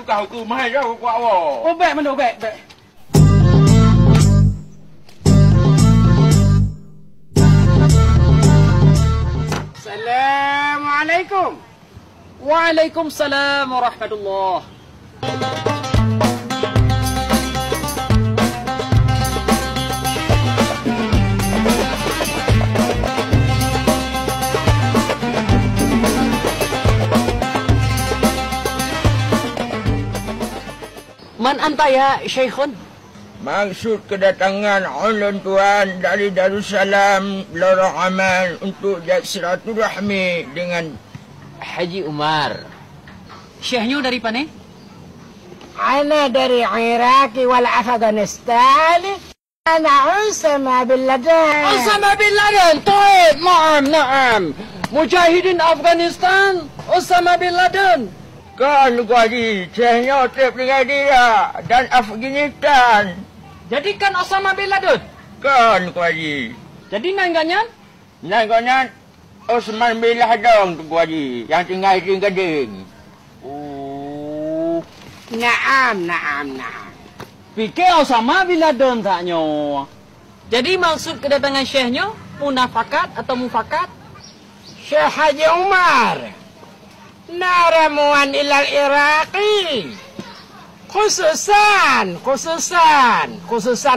kau ku mai dah kuat awak. Oh, baik mana baik. Assalamualaikum. Waalaikumsalam warahmatullahi. Man anta ya Syekhun? Maksud kedatangan ulun tuan dari Darussalam Lorong Aman untuk silaturahmi dengan Haji Umar. Syekhnya dari mana? Ana dari Iraq wal Afghanistan. Ana Usama bin Laden. Usama bin Laden. Taib, naam. Mujahidin Afghanistan. Usama bin Laden. Kan Tuan Haji, Syekhnya trip dengan dia dan Afghanistan. Jadi kan Osama bin Laden? Kan Tuan Haji. Jadi nangannya? Nangannya Osman bin Laden Tuan Haji yang tinggal di Gading. Oh. Naam. Fikir Osama bin Laden taknya. Jadi maksud kedatangan Syekhnya munafakat atau mufakat? Syekh Haji Umar. Naramuan ilal Iraqi. Khususan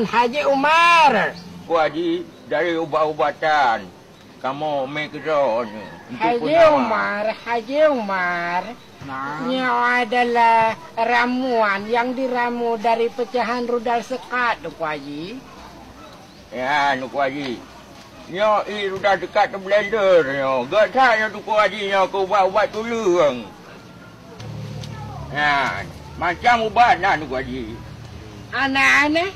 Haji Umar. Tuan Haji, dari ubat-ubatan kamu mengikut Haji Umar. Nya adalah ramuan yang diramu dari pecahan rudal sekat, Tuan Haji. Ya, Tuan Haji. Nya sudah dekat ke blender nya. Gatanya Tuan Haji nya kau ubat tulung. Ya, macam ubat lah Tuan Haji. Anak.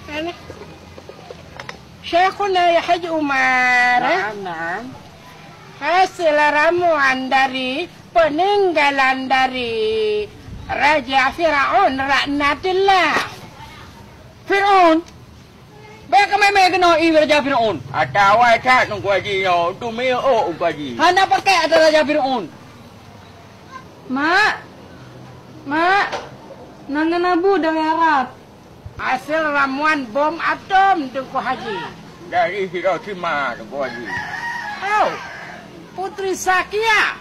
Syekhuna ya Haji Umar. Naam. Hasil ramuan dari peninggalan dari Raja Fir'aun laknatillah. Fir'aun? Baik kami kena Raja Fir'aun. Atau awak tak Tuan Haji nya tu meo Tuan Haji. Hana pakai ada Raja Fir'aun. Mak, nangan abu dari Arab. Hasil ramuan bom atom Tuan Haji. Dari Hiroshima Tuan Haji. Oh, Putri Zakia.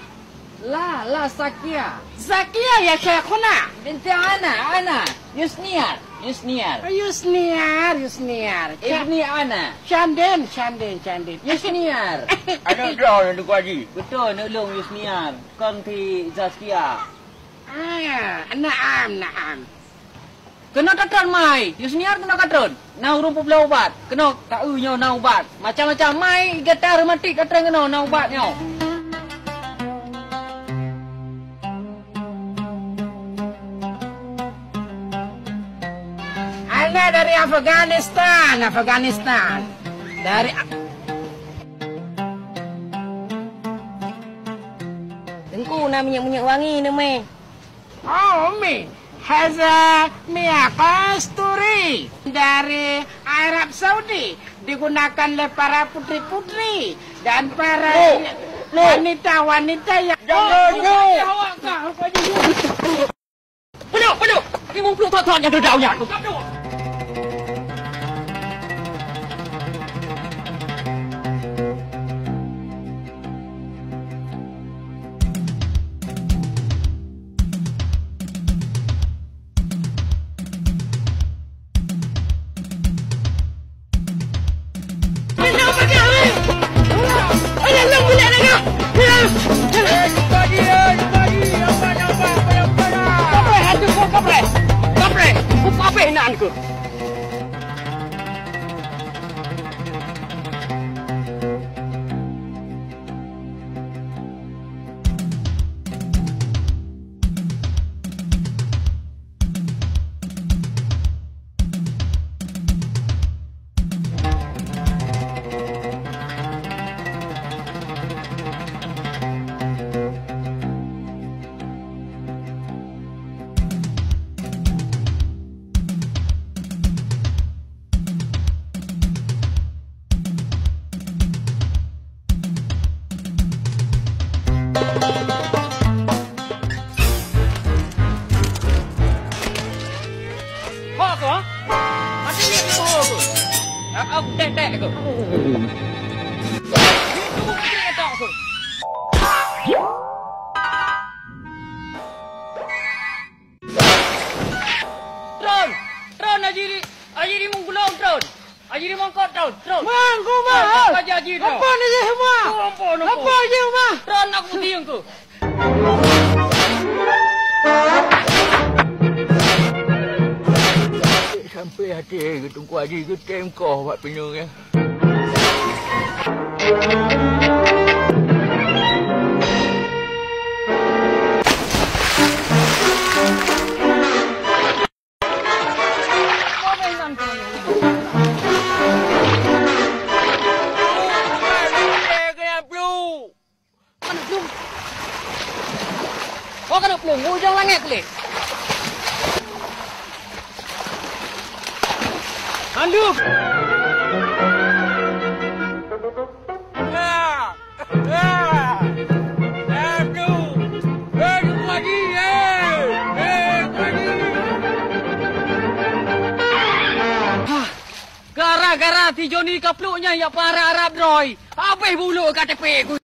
La Sakia. Zakia ya Syekhuna. Binti Ana. Yusniar. Yusniar. Ibni Ana. Canden. Yusniar. Ada draw Tuan Haji. Betul, nolong Yusniar. Konti Zaskia. Naam. Kena katron mai. Yusniar kena katron. Nau rumput belah ubat. Kena kaunya nau ubat. Macam-macam mai getar mati katron kena nau ubatnya. Ana dari Afghanistan. Dari Tengku nak minyak wangi ni, Mek. Oh, Mi. Haza Mia Kasturi dari Arab Saudi digunakan oleh para putri-putri dan para wanita-wanita yang Penuh. Ini mumpung tuan-tuan yang dudaunya. Apa enak aku? Aku dek aku. Itu kira tak aku. Tron Ajiri menggulung Tron. Ajiri mangkot Tron. Mang, ku mah. Aja Ajiri. Apa ni je mah? Apa je mah? Tron aku putih aku. Sampai hati ke Tunku Haji ke tengkoh buat penyung ya. Kau kena pelung hujung langit kulit. Handuk. Gara-gara si Johnny kapluknya ya para Arab Roy. Habis bulu KTP ku.